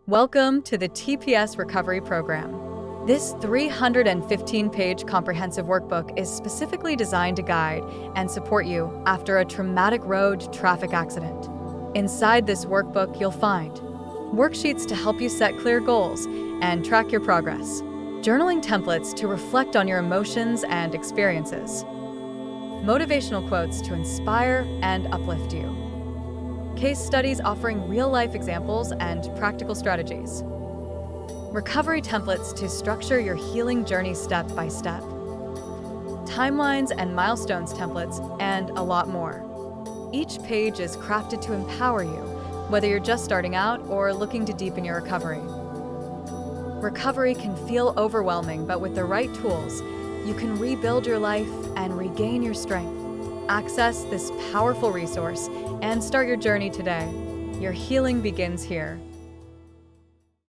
Welcome to the TPS Recovery Program. This 315-page comprehensive workbook is specifically designed to guide and support you after a traumatic road traffic accident. Inside this workbook, you'll find worksheets to help you set clear goals and track your progress, journaling templates to reflect on your emotions and experiences, motivational quotes to inspire and uplift you, case studies offering real-life examples and practical strategies, recovery templates to structure your healing journey step by step, timelines and milestones templates, and a lot more. Each page is crafted to empower you, whether you're just starting out or looking to deepen your recovery. Recovery can feel overwhelming, but with the right tools, you can rebuild your life and regain your strength. Access this powerful resource and start your journey today. Your healing begins here.